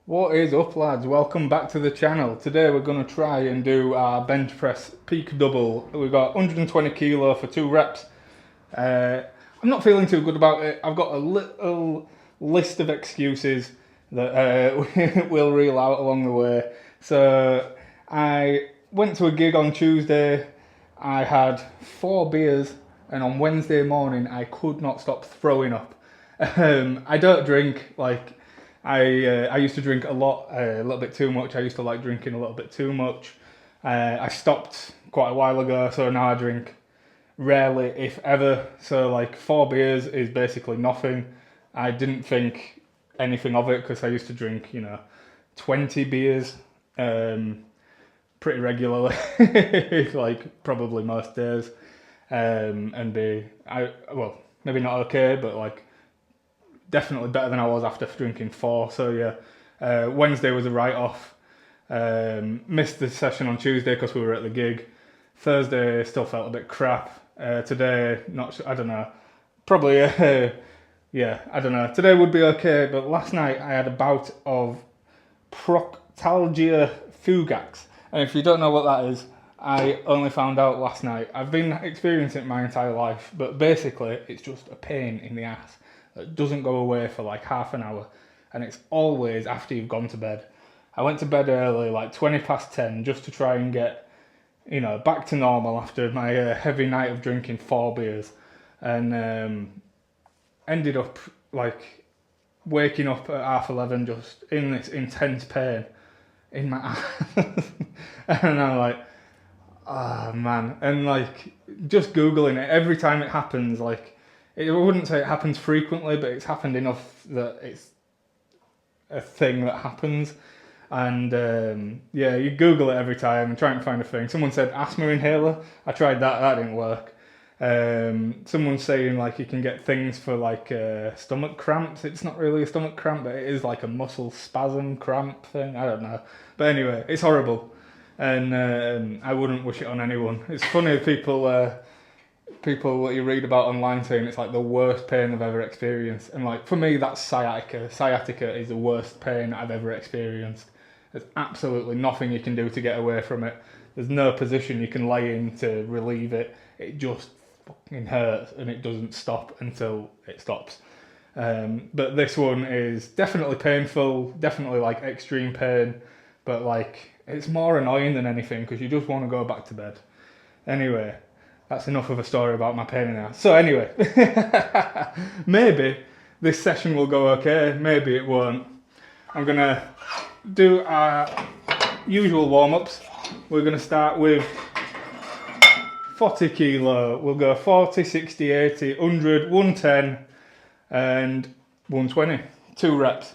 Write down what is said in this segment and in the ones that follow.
What is up, lads? Welcome back to the channel. Today we're going to try and do our bench press peak double. We've got 120 kilo for 2 reps. I'm not feeling too good about it. I've got a little list of excuses that we'll reel out along the way. So I went to a gig on Tuesday. I had 4 beers, and on Wednesday morning I could not stop throwing up. I don't drink like I used to drink a lot, a little bit too much. I used to like drinking a little bit too much. I stopped quite a while ago, so now I drink rarely, if ever. So like 4 beers is basically nothing. I didn't think anything of it because I used to drink, 20 beers pretty regularly, like probably most days, and well, maybe not okay, but like definitely better than I was after drinking 4. So yeah, Wednesday was a write-off. Missed the session on Tuesday because we were at the gig. Thursday still felt a bit crap. Today, not I don't know. Probably, yeah, I don't know. Today would be okay, but last night I had a bout of proctalgia fugax. And if you don't know what that is, I only found out last night. I've been experiencing it my entire life, but basically it's just a pain in the ass that doesn't go away for like half an hour, and it's always after you've gone to bed. I went to bed early, like 20 past 10, just to try and get, back to normal after my heavy night of drinking 4 beers, and ended up like waking up at 11:30 just in this intense pain in my ass. And I'm like, oh man. And like just Googling it, every time it happens, like I wouldn't say it happens frequently, but it's happened enough that it's a thing that happens. And yeah, you Google it every time and try and find a thing. Someone said asthma inhaler. I tried that didn't work. Someone's saying like you can get things for like stomach cramps. It's not really a stomach cramp, but it is like a muscle spasm cramp thing. I don't know. But anyway, it's horrible, and I wouldn't wish it on anyone. It's funny people that you read about online saying it's like the worst pain they've ever experienced, and like for me that's sciatica. Sciatica is the worst pain I've ever experienced. There's absolutely nothing you can do to get away from it. There's no position you can lay in to relieve it. It just fucking hurts, and it doesn't stop until it stops. But this one is definitely painful, definitely like extreme pain, but like it's more annoying than anything because you just want to go back to bed. Anyway, that's enough of a story about my pain in the ass. So anyway, maybe this session will go okay, maybe it won't. I'm gonna do our usual warm-ups. We're gonna start with 40 kilo. We'll go 40, 60, 80, 100, 110 and 120. 2 reps.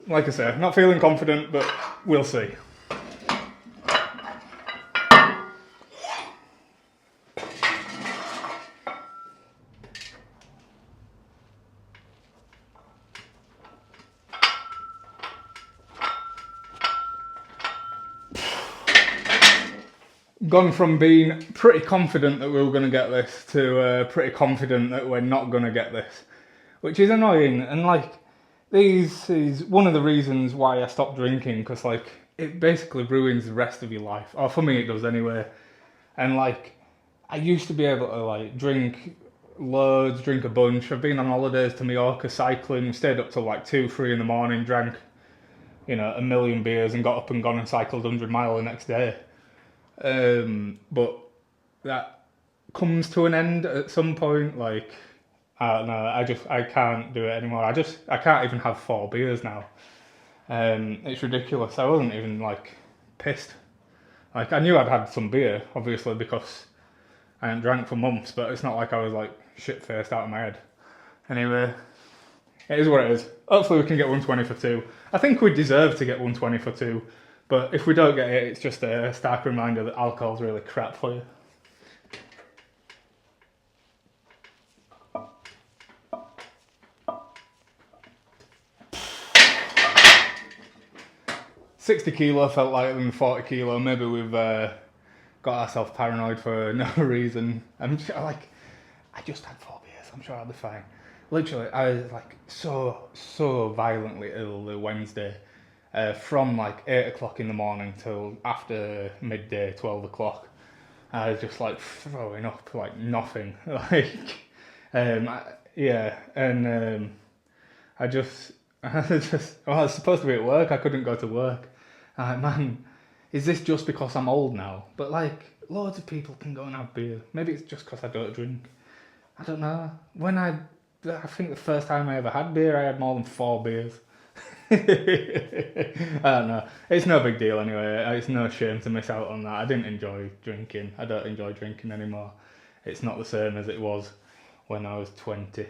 Like I say, not feeling confident, but we'll see. Gone from being pretty confident that we were going to get this to pretty confident that we're not going to get this, which is annoying. And like, this is one of the reasons why I stopped drinking, because like it basically ruins the rest of your life, or for me it does anyway. And like, I used to be able to like drink loads, drink a bunch. I've been on holidays to Mallorca cycling, stayed up till like 2, 3 in the morning, drank a million beers, and got up and gone and cycled 100 mile the next day. But that comes to an end at some point. Like, I don't know, I can't do it anymore. I can't even have 4 beers now. It's ridiculous. I wasn't even like pissed. Like, I knew I'd had some beer, obviously, because I hadn't drank for months, but it's not like I was like shit faced out of my head. Anyway, it is what it is. Hopefully we can get 120 for 2. I think we deserve to get 120 for 2. But if we don't get it, it's just a stark reminder that alcohol's really crap for you. $60 kilo felt lighter than 40 kilo. Maybe we've got ourselves paranoid for no reason. I just had 4 beers. I'm sure I'll be fine. literally, I was like so violently ill the Wednesday, from like 8 o'clock in the morning till after midday, 12 o'clock. I was just like throwing up like nothing, yeah, and I just, well, I was supposed to be at work. I couldn't go to work. I'm like, man, is this just because I'm old now? But like, loads of people can go and have beer. Maybe it's just because I don't drink. I don't know. I think the first time I ever had beer, I had more than 4 beers. I don't know. It's no big deal anyway. It's no shame to miss out on that. I didn't enjoy drinking. I don't enjoy drinking anymore. It's not the same as it was when I was 20.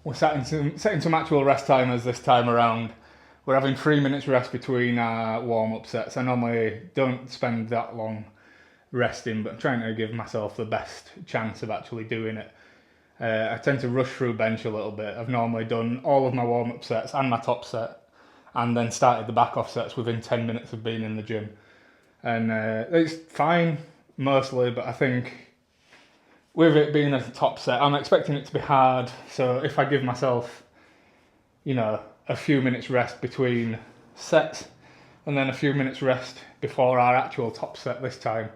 We're setting some actual rest timers this time around. We're having 3 minutes rest between our warm-up sets. I normally don't spend that long resting, but I'm trying to give myself the best chance of actually doing it. I tend to rush through bench a little bit. I've normally done all of my warm-up sets and my top set, and then started the back-off sets within 10 minutes of being in the gym. And it's fine, mostly, but I think with it being a top set, I'm expecting it to be hard. So if I give myself, a few minutes rest between sets, and then a few minutes rest before our actual top set this time,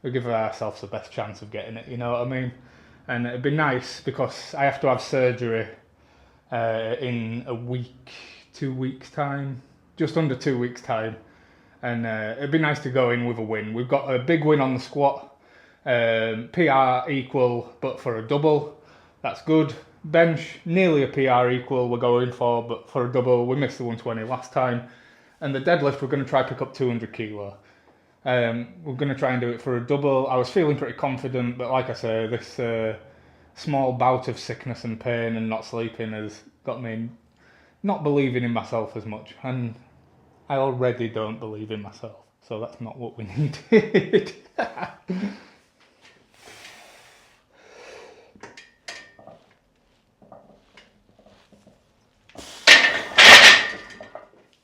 we give ourselves the best chance of getting it, you know what I mean? And it'd be nice because I have to have surgery in a week, 2 weeks time, just under 2 weeks time. And it'd be nice to go in with a win. We've got a big win on the squat, PR equal, but for a double, that's good. Bench, nearly a PR equal we're going for, but for a double, we missed the 120 last time. And the deadlift, we're going to try pick up 200 kilo. We're going to try and do it for a double. I was feeling pretty confident, but like I say, this small bout of sickness and pain and not sleeping has got me not believing in myself as much. And I already don't believe in myself, so that's not what we needed.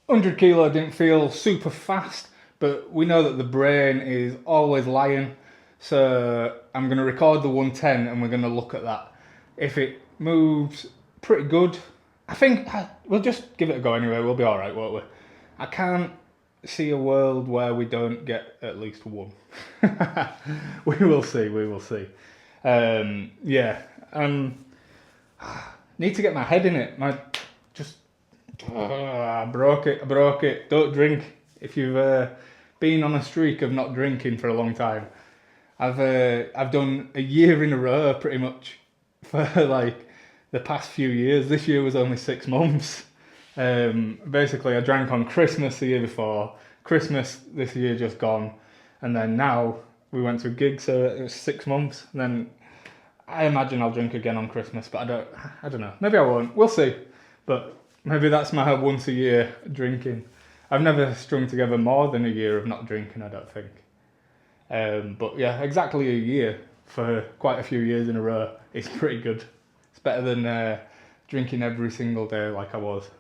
100 kilo didn't feel super fast, but we know that the brain is always lying. So I'm going to record the 110 and we're going to look at that. If it moves pretty good, I think we'll just give it a go anyway. We'll be all right, won't we? I can't see a world where we don't get at least one. We will see. Need to get my head in it. I broke it. Don't drink. If you've been on a streak of not drinking for a long time, I've done a year in a row pretty much for like the past few years. This year was only 6 months. Basically, I drank on Christmas the year before. Christmas this year just gone, and then now we went to a gig, so it was 6 months. And then I imagine I'll drink again on Christmas, but I don't know. Maybe I won't. We'll see. But maybe that's my once a year drinking. I've never strung together more than a year of not drinking, I don't think. But yeah, exactly a year for quite a few years in a row is pretty good. It's better than drinking every single day like I was.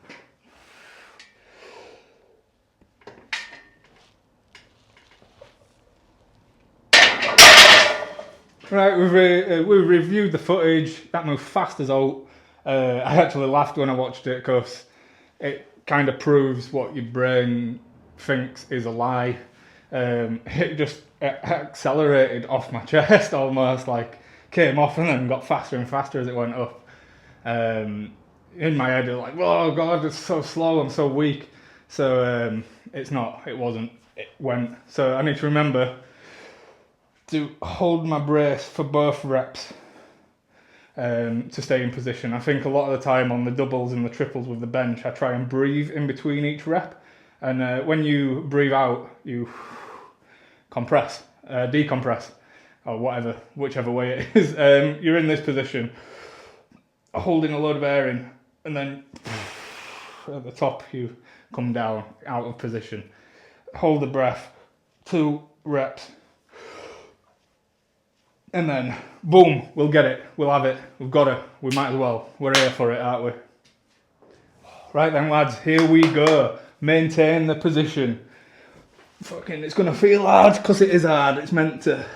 Right, we reviewed the footage. That moved fast as out. I actually laughed when I watched it because it kind of proves what your brain thinks is a lie. It just accelerated off my chest almost, like came off and then got faster and faster as it went up. In my head, it was like, oh God, it's so slow, I'm so weak. So it's not, it wasn't, it went. So I need to remember to hold my brace for both reps to stay in position. I think a lot of the time on the doubles and the triples with the bench, I try and breathe in between each rep. And when you breathe out, you compress, decompress, or whichever way it is. You're in this position, holding a load of air in, and then at the top you come down out of position. Hold the breath, 2 reps. And then, boom, we'll get it. We'll have it. We've got it. We might as well. We're here for it, aren't we? Right then, lads, here we go. Maintain the position. Fucking, it's gonna feel hard, because it is hard, it's meant to.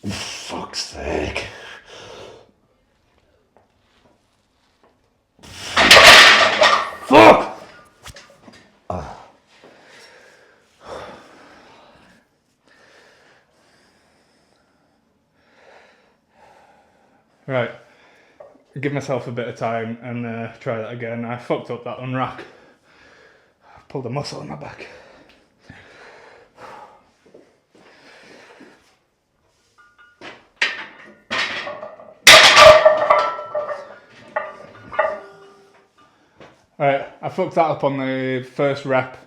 Fuck's sake. Fuck! Right, give myself a bit of time and try that again. I fucked up that unrack. I pulled a muscle in my back. Right, I fucked that up on the first rep.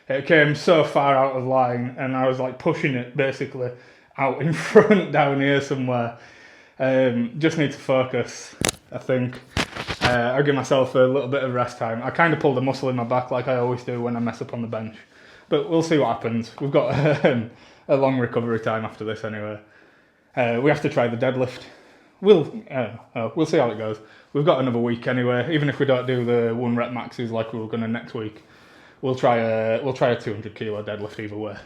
It came so far out of line and I was like pushing it basically out in front down here somewhere. Just need to focus, I think. I'll give myself a little bit of rest time. I kind of pulled a muscle in my back like I always do when I mess up on the bench. But we'll see what happens. We've got a long recovery time after this anyway. We have to try the deadlift. We'll see how it goes. We've got another week anyway. Even if we don't do the 1 rep maxes like we were going to next week, we'll try a 200 kilo deadlift either way.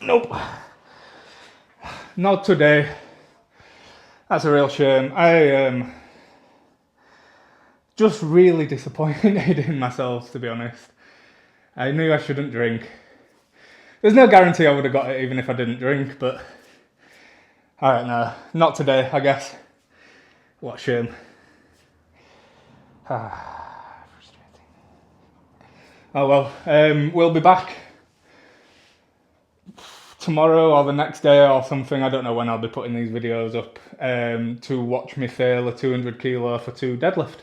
Nope. Not today. That's a real shame. I am just really disappointed in myself, to be honest. I knew I shouldn't drink. There's no guarantee I would have got it even if I didn't drink, but I don't know. Not today, I guess. What a shame. Frustrating. Oh well, we'll be back tomorrow or the next day or something. I don't know when I'll be putting these videos up, to watch me fail a 200 kilo for 2 deadlift.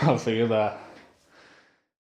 I'll see you there.